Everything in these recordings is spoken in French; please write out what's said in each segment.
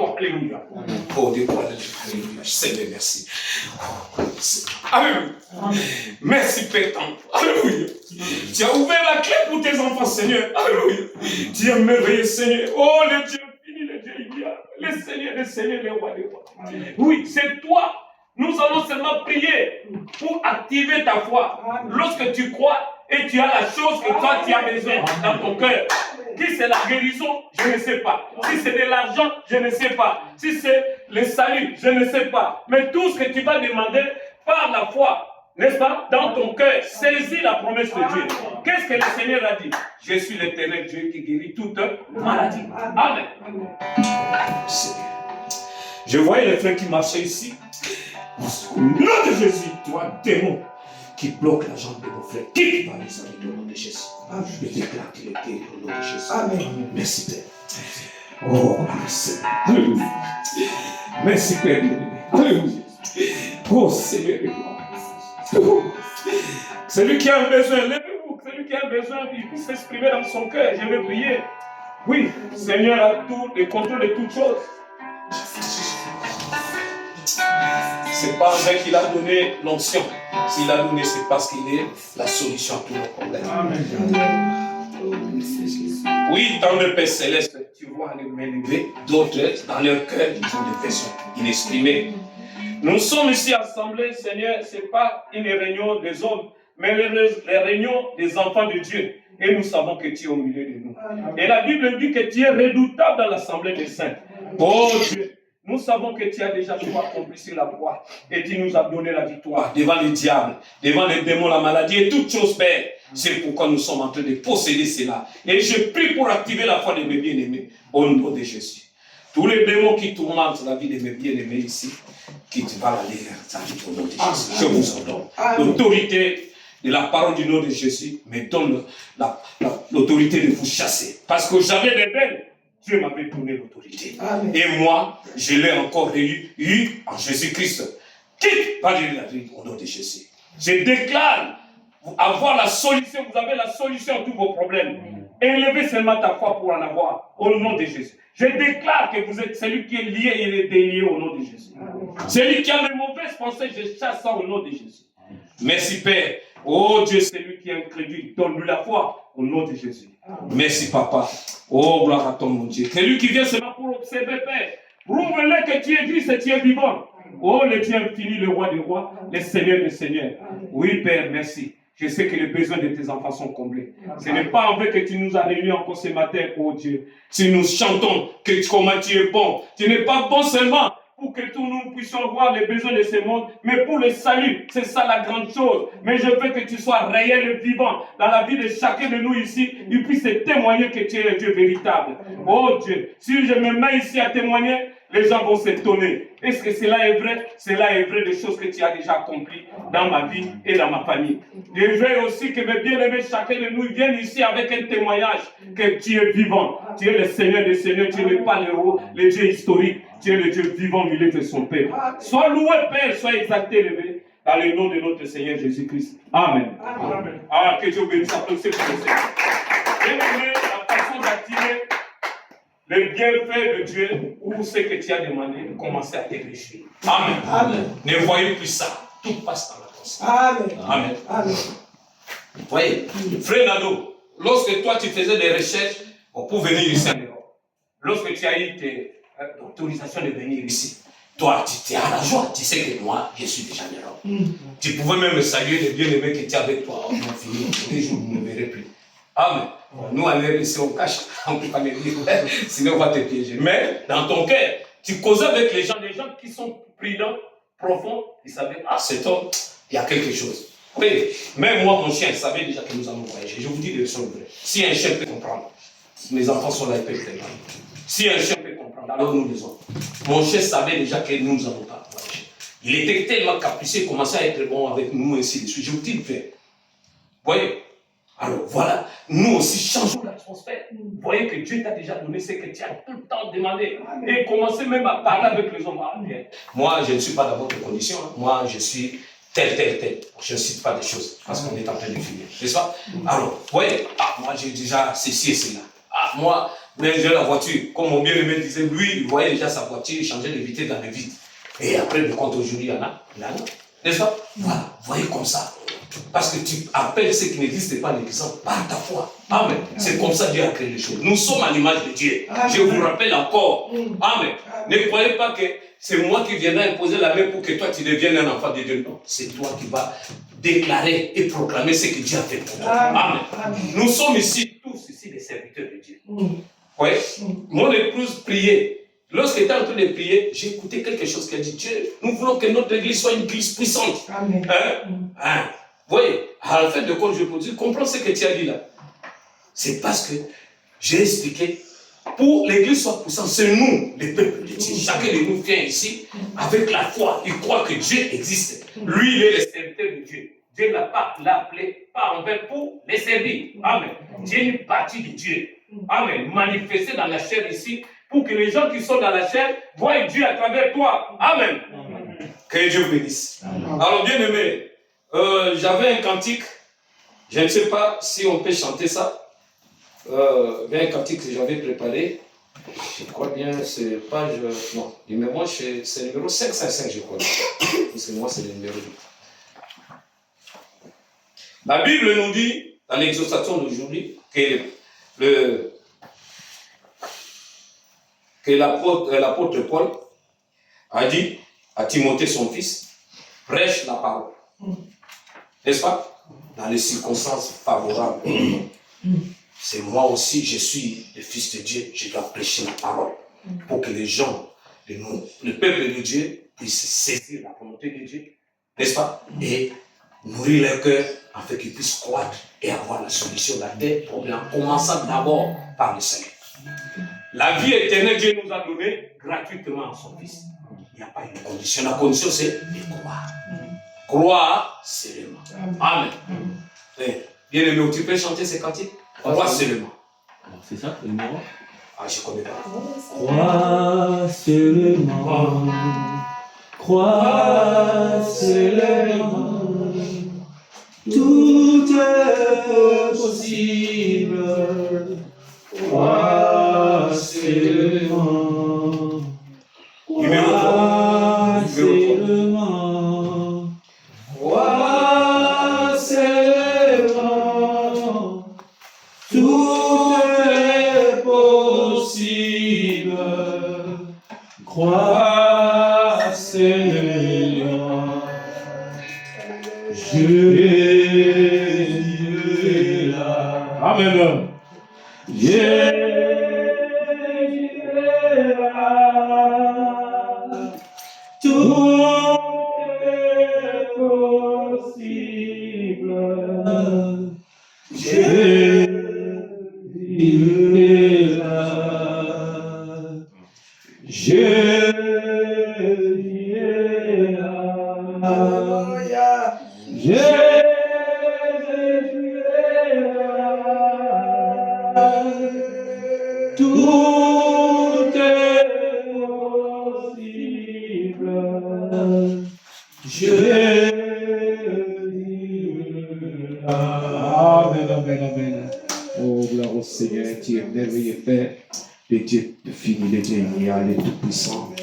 toi. Alléluia. Oh, Dieu, alléluia. Seigneur, merci. Alléluia. Merci, Père. Alléluia. Tu as ouvert la clé pour tes enfants, Seigneur. Alléluia. Tu es merveilleux, Seigneur. Oh, le Dieu fini, le Dieu immuable. Le Seigneur, le roi des rois. Oui, c'est toi. Nous allons seulement prier pour activer ta foi. Lorsque tu crois et tu as la chose que toi tu as besoin dans ton cœur. Si c'est la guérison, je ne sais pas. Si c'est de l'argent, je ne sais pas. Si c'est le salut, je ne sais pas. Mais tout ce que tu vas demander par la foi, n'est-ce pas, dans ton cœur, saisis la promesse de Dieu. Qu'est-ce que le Seigneur a dit? Je suis l'Éternel Dieu qui guérit toute maladie. Amen. Je voyais les frères qui marchaient ici. Au nom de Jésus, toi, démon, qui bloque la jambe de nos frères, qui va les amener au nom de Jésus. Je déclare qu'il est guéri au nom de Jésus. Amen. Merci, Père. Oh, merci. Alléluia. Merci, Père. Alléluia. Oh, Seigneur. Celui qui a un besoin, levez-vous. Celui qui a un besoin, il puisse s'exprimer dans son cœur. Je vais prier. Oui, Seigneur a tout le contrôle de toutes choses. C'est pas vrai qu'il a donné l'onction. S'il a donné, c'est parce qu'il est la solution à tous nos problèmes. Oui, dans le Père Céleste, tu vois les mains levées, d'autres, dans leur cœur, ils ont des besoins inexprimés. Nous sommes ici assemblés, Seigneur, ce n'est pas une réunion des hommes, mais les réunions des enfants de Dieu. Et nous savons que tu es au milieu de nous. Et la Bible dit que tu es redoutable dans l'assemblée des saints. Oh Dieu! Nous savons que tu as déjà tout accompli sur la croix et tu nous as donné la victoire devant les diables, devant les démons, la maladie et toutes choses, Père. C'est pourquoi nous sommes en train de posséder cela. Et je prie pour activer la foi de mes bien-aimés au nom de Jésus. Tous les démons qui tourmentent la vie de mes bien-aimés ici, qui te va la lire, ça dit au nom de Jésus. Je vous en donne. L'autorité de la parole du nom de Jésus me donne l'autorité de vous chasser. Parce que j'avais des belles. Dieu m'avait donné l'autorité. Et moi, je l'ai encore eu en Jésus-Christ. Quitte pas de la vie au nom de Jésus. Je déclare avoir la solution. Vous avez la solution à tous vos problèmes. Élevez seulement ta foi pour en avoir au nom de Jésus. Je déclare que vous êtes celui qui est lié et il est délié au nom de Jésus. Celui qui a de mauvaises pensées, je chasse ça au nom de Jésus. Merci Père. Oh Dieu, celui qui est incrédule, donne-lui la foi au nom de Jésus. Merci Papa. Oh gloire à ton mon Dieu. Celui qui vient seulement pour observer Père. Prouve-le que tu es Christ et tu es vivant. Oh le Dieu infini, le roi des rois, le Seigneur des seigneurs. Oui Père, merci. Je sais que les besoins de tes enfants sont comblés. Ce n'est pas en vrai que tu nous as réunis encore ce matin, oh Dieu. Si nous chantons que comment tu es bon, tu n'es pas bon seulement pour que tous nous puissions voir les besoins de ce monde, mais pour le salut, c'est ça la grande chose. Mais je veux que tu sois réel et vivant dans la vie de chacun de nous ici, il puisse témoigner que tu es le Dieu véritable. Oh Dieu, si je me mets ici à témoigner, les gens vont s'étonner. Est-ce que cela est vrai? Cela est vrai des choses que tu as déjà accomplies dans ma vie et dans ma famille. Je veux aussi que mes bien-aimés, chacun de nous vienne ici avec un témoignage que tu es vivant. Tu es le Seigneur des Seigneurs, tu n'es pas le Dieu historique. Tu es le Dieu vivant au milieu de son Père. Sois loué, Père, sois exalté, élevé, dans le nom de notre Seigneur Jésus-Christ. Amen. Amen. Ah, que Dieu bénisse à tous ceux qui le Seigneur. Bien-aimé, la façon d'activer le bienfait de Dieu ou ce que tu as demandé, de commencer à te réjouir. Amen. Amen. Ne voyez plus ça. Tout passe dans la conscience. Amen. Amen. Amen. Vous voyez, frère Nado, lorsque toi tu faisais des recherches pour venir ici en Europe, lorsque tu as eu l'autorisation de venir ici, toi tu es à la joie, tu sais que moi je suis déjà en Europe. Tu pouvais même saluer les bien-aimés qui étaient avec toi. On a fini, les jours vous ne me verrez plus. Amen. Nous, on est ici, on cache, on ne peut pas le dire, sinon on va te piéger. Mais dans ton cœur, tu causais avec les gens qui sont prudents, profonds, ils savaient, ah, cet homme, il y a quelque chose. Oui, même moi, mon chien savait déjà que nous allons voyager. Je vous dis des choses vraies. Si un chien peut comprendre, mes enfants sont là, ils peuvent comprendre. Si un chien peut comprendre, alors nous les hommes. Mon chien savait déjà que nous n'allons pas voyager. Il était tellement capricieux, il commençait à être bon avec nous, ainsi de suite. Je vous dis le fait. Vous voyez? Alors voilà, nous aussi changeons l'atmosphère. Vous voyez que Dieu t'a déjà donné ce que tu as tout le temps demandé. Et commencez même à parler avec les hommes. Ah, bien. Moi, je ne suis pas dans votre condition. Hein. Moi, je suis tel. Je ne cite pas des choses parce qu'on est en train de finir. N'est-ce pas? Alors, vous voyez, ah, moi j'ai déjà ceci et cela. Ah, moi, j'ai la voiture. Comme mon bien-aimé disait, lui, il voyait déjà sa voiture, il changeait de vitesse dans le vide. Et après, de compte aujourd'hui, il y en a. N'est-ce pas? Voilà, voyez comme ça. Parce que tu appelles ce qui n'existe pas l'existence par ta foi. Amen. C'est comme ça que Dieu a créé les choses. Nous sommes à l'image de Dieu. Amen. Je vous rappelle encore. Amen. Ne croyez pas que c'est moi qui viendrai imposer la main pour que toi tu deviennes un enfant de Dieu. Non, c'est toi qui vas déclarer et proclamer ce que Dieu a fait pour toi. Amen. Nous sommes ici, tous ici, des serviteurs de Dieu. Oui. Mon épouse priait. Lorsqu'elle était en train de prier, j'ai écouté quelque chose qu'elle dit. Dieu, nous voulons que notre église soit une église puissante. Amen. Vous voyez, à la fin de compte, je peux dire, comprends ce que tu as dit là. C'est parce que j'ai expliqué, pour l'église soit puissante, c'est nous, les peuples de Dieu. Chacun de nous vient ici avec la foi. Il croit que Dieu existe. Lui, il est le serviteur de Dieu. Dieu ne l'a pas appelé, pas envers pour les servir. Amen. Dieu est une partie de Dieu. Amen. Manifesté dans la chair ici, pour que les gens qui sont dans la chair voient Dieu à travers toi. Amen. Que Dieu vous bénisse. Alors, bien aimé, j'avais un cantique. Je ne sais pas si on peut chanter ça. Un cantique que j'avais préparé. Je crois bien, c'est page. Non, numéro, c'est numéro 555, je crois. Parce que moi, c'est le numéro 2. La Bible nous dit, dans l'exhortation d'aujourd'hui, que l'apôtre Paul a dit à Timothée, son fils, prêche la parole. N'est-ce pas? Dans les circonstances favorables. C'est moi aussi, je suis le fils de Dieu, je dois prêcher la parole pour que les gens, le peuple de Dieu, puissent saisir la volonté de Dieu, n'est-ce pas? Et nourrir leur cœur afin qu'ils puissent croître et avoir la solution de des problèmes, en commençant d'abord par le Seigneur. La vie éternelle, Dieu nous a donné gratuitement à son Fils. Il n'y a pas une condition. La condition, c'est de croire. Croire seulement. Amen. Bien aimé, tu peux chanter ces cantiques? Croire seulement. C'est ça, le numéro? Ah, je ne connais pas. Crois seulement. Crois seulement. Tout est possible. Crois seulement. Crois seulement. Crois seulement. Tout est possible. Crois seulement. Jésus est là. Amen. Jésus est là. Tout est possible. Jésus est là. Jésus est là. Jésus est là. Tout est possible. Jésus est là. Amen, amen, amen. Oh, gloire au Seigneur, tu es merveilleux Père, le Dieu de fini, le Dieu ignoble, le Tout-Puissant.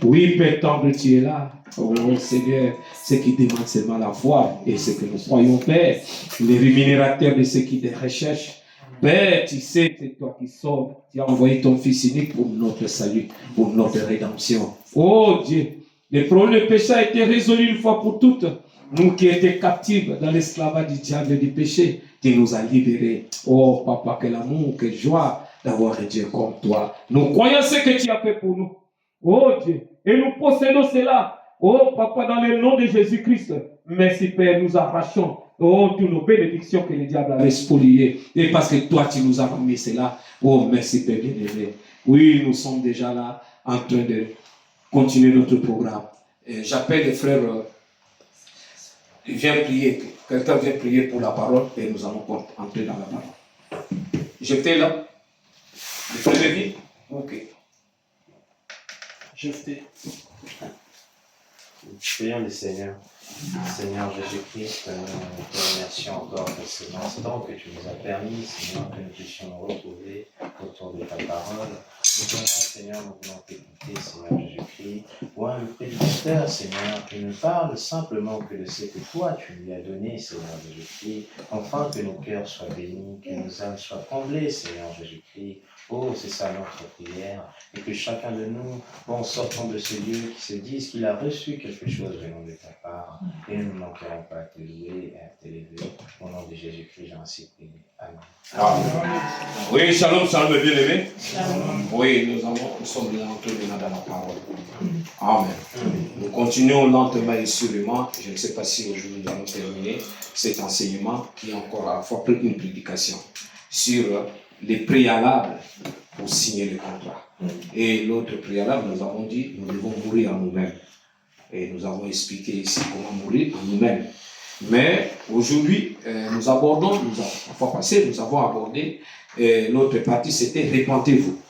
Oui, Père tendre, tu es là. Oh Seigneur, ce qui demande seulement la foi et ce que nous croyons, Père, les rémunérateurs de ceux qui te recherchent. Père, tu sais, c'est toi qui sauves. Tu as envoyé ton Fils unique pour notre salut, pour notre rédemption. Oh Dieu, le problème du péché a été résolu une fois pour toutes. Nous qui étions captifs dans l'esclavage du diable et du péché, tu nous as libérés. Oh Papa, quel amour, quelle joie d'avoir un Dieu comme toi. Nous croyons ce que tu as fait pour nous. Oh Dieu, et nous possédons cela. Oh Papa, dans le nom de Jésus-Christ, merci Père, nous arrachons toutes nos bénédictions que le diable avait spoliées. Et parce que toi, tu nous as remis cela. Oh merci Père bien-aimé. Oui, nous sommes déjà là en train de continuer notre programme. J'appelle les frères, ils viennent prier. Quelqu'un vient prier pour la parole et nous allons entrer dans la parole. J'étais là. Le frère Lévi? Ok. Jephthé. Prions le Seigneur. Seigneur Jésus-Christ, nous te remercions encore pour cet instant que tu nous as permis, Seigneur, que nous puissions nous retrouver autour de ta parole. Nous voulons, Seigneur, nous voulons t'écouter, Seigneur Jésus-Christ, pour un prédicateur, Seigneur, qui ne parle simplement que de ce que toi tu lui as donné, Seigneur Jésus-Christ, afin que nos cœurs soient bénis, que nos âmes soient comblées, Seigneur Jésus-Christ. Oh, c'est ça notre prière, et que chacun de nous, en sortant de ce lieu, qui se dise qu'il a reçu quelque chose venant de ta part, et nous ne manquerons pas à te louer et à t'élever. Au nom de Jésus-Christ, j'ai ainsi prié. Amen. Amen. Oui, shalom, shalom, bien-aimés. Oui, nous sommes là entre les dans la parole. Amen. Nous continuons lentement et sûrement. Je ne sais pas si aujourd'hui nous allons terminer cet enseignement qui est encore à la fois une prédication sur les préalables pour signer le contrat. Et l'autre préalable, nous avons dit, nous devons mourir en nous-mêmes. Et nous avons expliqué ici comment mourir en nous-mêmes. Mais aujourd'hui, nous abordons, la fois passée, nous avons abordé l'autre partie, c'était repentez-vous.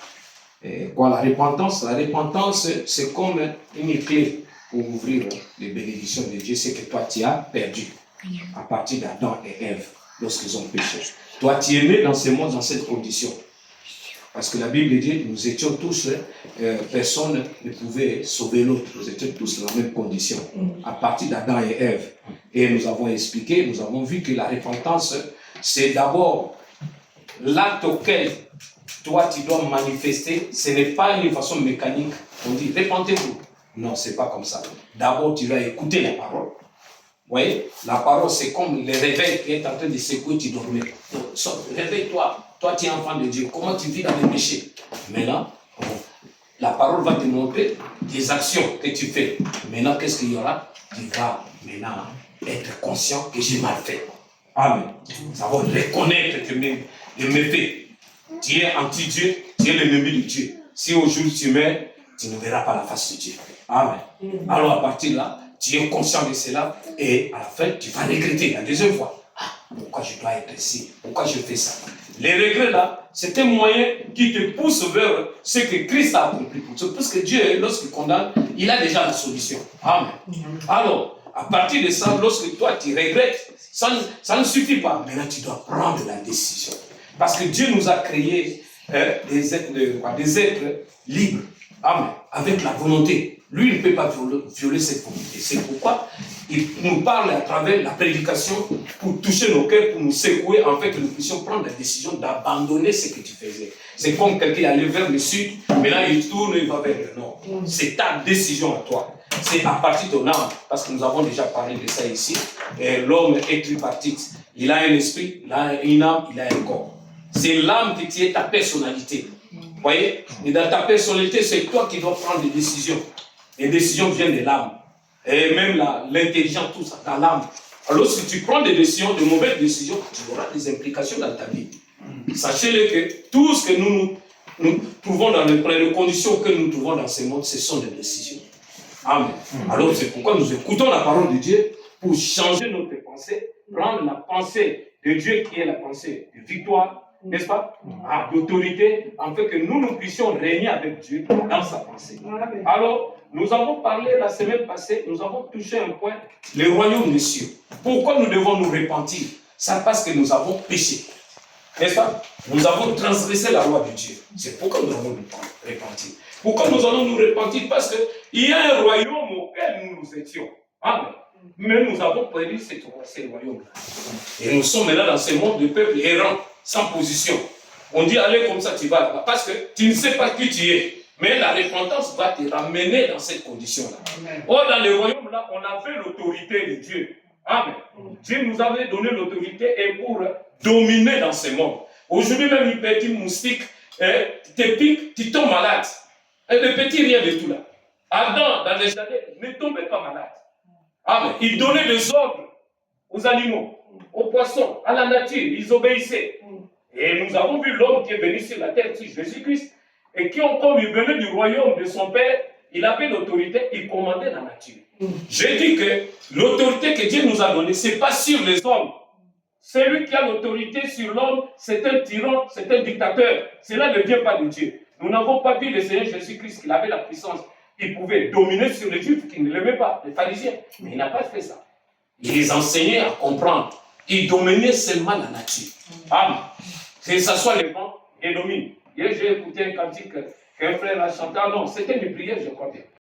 Quoi la repentance? La repentance, c'est comme une clé pour ouvrir les bénédictions de Dieu, c'est que toi tu as perdu à partir d'Adam et Ève lorsqu'ils ont péché. Toi tu es né dans ce monde, dans cette condition. Parce que la Bible dit, nous étions tous, personne ne pouvait sauver l'autre. Nous étions tous dans la même condition, à partir d'Adam et Ève. Et nous avons expliqué, nous avons vu que la repentance, c'est d'abord l'acte auquel toi tu dois manifester. Ce n'est pas une façon mécanique. On dit, repentez-vous. Non, ce n'est pas comme ça. D'abord, tu vas écouter la parole. Vous voyez, la parole, c'est comme le réveil qui est en train de secouer, tu dormais. Réveille-toi. Toi, tu es enfant de Dieu. Comment tu vis dans le péché? Maintenant, la parole va te montrer des actions que tu fais. Maintenant, qu'est-ce qu'il y aura? Tu vas maintenant être conscient que j'ai mal fait. Amen. Ça va reconnaître que mes méfaits. Tu es anti-Dieu, tu es l'ennemi de Dieu. Si aujourd'hui tu meurs, tu ne verras pas la face de Dieu. Amen. Alors à partir de là, tu es conscient de cela et à la fin, tu vas regretter la deuxième fois. Pourquoi je dois être ici? Pourquoi je fais ça? Les regrets là, c'est un moyen qui te pousse vers ce que Christ a accompli pour toi. Parce que Dieu, lorsqu'il condamne, il a déjà la solution. Amen. Alors, à partir de ça, lorsque toi tu regrettes, ça ne suffit pas. Maintenant, tu dois prendre la décision. Parce que Dieu nous a créé des êtres libres. Amen. Avec la volonté. Lui, il ne peut pas violer cette volonté. C'est pourquoi il nous parle à travers la prédication pour toucher nos cœurs, pour nous secouer, en fait, que nous puissions prendre la décision d'abandonner ce que tu faisais. C'est comme quelqu'un allait vers le sud, mais là, il tourne et il va vers le nord. C'est ta décision à toi. C'est à partir de ton âme, parce que nous avons déjà parlé de ça ici. L'homme est tripartite. Il a un esprit, il a une âme, il a un corps. C'est l'âme qui est ta personnalité. Vous voyez? Et dans ta personnalité, c'est toi qui dois prendre des décisions. Les décisions viennent de l'âme. Et même l'intelligence, tout ça, dans l'âme. Alors, lorsque tu prends des décisions, de mauvaises décisions, tu auras des implications dans ta vie. Sachez-le que tout ce que nous trouvons dans les conditions que nous trouvons dans ce monde, ce sont des décisions. Amen. Alors, c'est pourquoi nous écoutons la parole de Dieu pour changer notre pensée, prendre la pensée de Dieu qui est la pensée de victoire, n'est-ce pas? D'autorité, en fait que nous puissions régner avec Dieu dans sa pensée. Alors, nous avons parlé la semaine passée, nous avons touché un point, le royaume des cieux. Pourquoi nous devons nous repentir? C'est parce que nous avons péché. N'est-ce pas? Nous avons transgressé la loi de Dieu. C'est pourquoi nous devons nous repentir. Pourquoi nous allons nous repentir? Parce qu'il y a un royaume auquel nous étions. Amen. Mais nous avons perdu ce royaume-là. Et nous sommes maintenant dans ce monde de peuple errant, sans position. On dit, allez comme ça, tu vas là-bas. Parce que tu ne sais pas qui tu es. Mais la repentance va te ramener dans cette condition-là. Or, dans le royaume-là, on avait l'autorité de Dieu. Amen. Dieu nous avait donné l'autorité et pour dominer dans ce monde. Aujourd'hui, même une petite moustique te pique, tu tombes malade. Et le petit rien de tout là. Adam, dans les jardins, ne tombait pas malade. Amen. Il donnait des ordres aux animaux, aux poissons, à la nature. Ils obéissaient. Et nous avons vu l'homme qui est venu sur la terre, c'est Jésus-Christ, et qui, comme il venait du royaume de son Père, il avait l'autorité, il commandait la nature. J'ai dit que l'autorité que Dieu nous a donnée, ce n'est pas sur les hommes. Celui qui a l'autorité sur l'homme, c'est un tyran, c'est un dictateur. Cela ne vient pas de Dieu. Nous n'avons pas vu le Seigneur Jésus-Christ qu'il avait la puissance. il pouvait dominer sur les Juifs qui ne l'aimaient pas, les pharisiens. Mais il n'a pas fait ça. Il les enseignait à comprendre. Il dominait seulement la nature. Amen. Que ce soit les vents, il domine. Hier, j'ai écouté un cantique qu'un frère a chanté. Ah non, c'était une prière, je crois bien.